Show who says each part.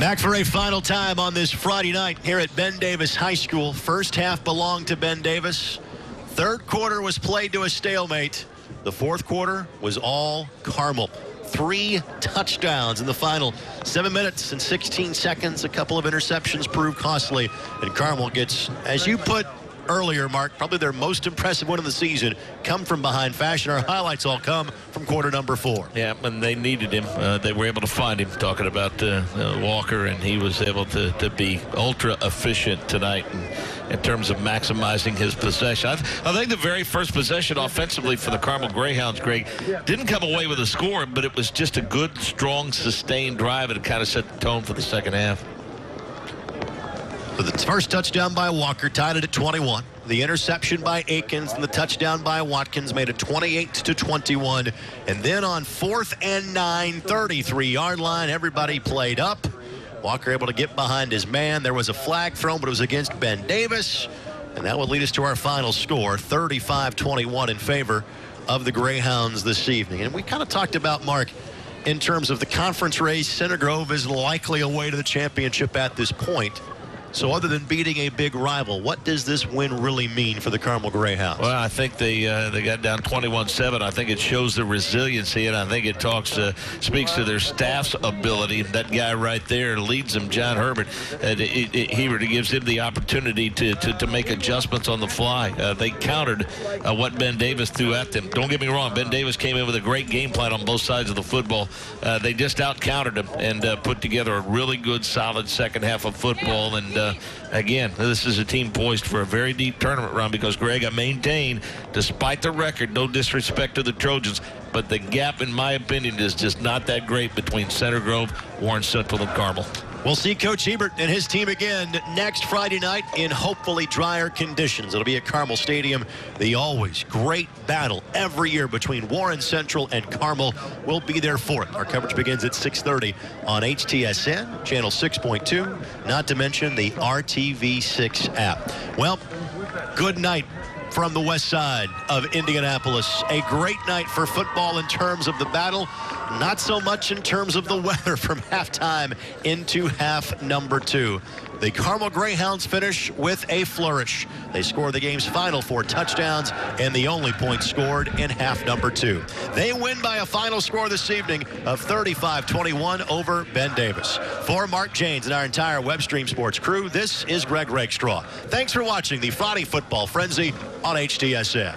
Speaker 1: Back for a final time on this Friday night here at Ben Davis High School. First half belonged to Ben Davis. Third quarter was played to a stalemate. The fourth quarter was all Carmel. 3 touchdowns in the final 7 minutes and 16 seconds. A couple of interceptions proved costly. And Carmel gets, as you put earlier, Mark, probably their most impressive win of the season, come from behind fashion. Our highlights all come from quarter number 4.
Speaker 2: Yeah, and they needed him. They were able to find him, talking about Walker, and he was able to be ultra efficient tonight in terms of maximizing his possession. I think the very first possession offensively for the Carmel Greyhounds, Greg, didn't come away with a score, but it was just a good, strong, sustained drive, and it kind of set the tone for the second half.
Speaker 1: So the first touchdown by Walker tied it at 21. The interception by Akins and the touchdown by Watkins made it 28-21. And then on 4th and 9, 33-yard line, everybody played up. Walker able to get behind his man. There was a flag thrown, but it was against Ben Davis. And that would lead us to our final score, 35-21 in favor of the Greyhounds this evening. And we kind of talked about, Mark, in terms of the conference race, Center Grove is likely away to the championship at this point. So other than beating a big rival, what does this win really mean for the Carmel Greyhounds?
Speaker 2: Well, I think they got down 21-7. I think it shows the resiliency, and I think it speaks to their staff's ability. That guy right there leads them, John Herbert. He gives him the opportunity to make adjustments on the fly. They countered what Ben Davis threw at them. Don't get me wrong, Ben Davis came in with a great game plan on both sides of the football. They just out-countered him and put together a really good, solid second half of football. And again, this is a team poised for a very deep tournament run because, Greg, I maintain, despite the record, no disrespect to the Trojans, but the gap, in my opinion, is just not that great between Center Grove, Warren Central, and Carmel.
Speaker 1: We'll see Coach Hebert and his team again next Friday night in hopefully drier conditions. It'll be at Carmel Stadium. The always great battle every year between Warren Central and Carmel. We'll be there for it. Our coverage begins at 6:30 on HTSN, channel 6.2, not to mention the RTV6 app. Well, good night from the west side of Indianapolis. A great night for football in terms of the battle. Not so much in terms of the weather from halftime into half number 2. The Carmel Greyhounds finish with a flourish. They score the game's final 4 touchdowns and the only point scored in half number 2. They win by a final score this evening of 35-21 over Ben Davis. For Mark Janes and our entire Webstream Sports crew, this is Greg Rakestraw. Thanks for watching the Friday Football Frenzy on HTSN.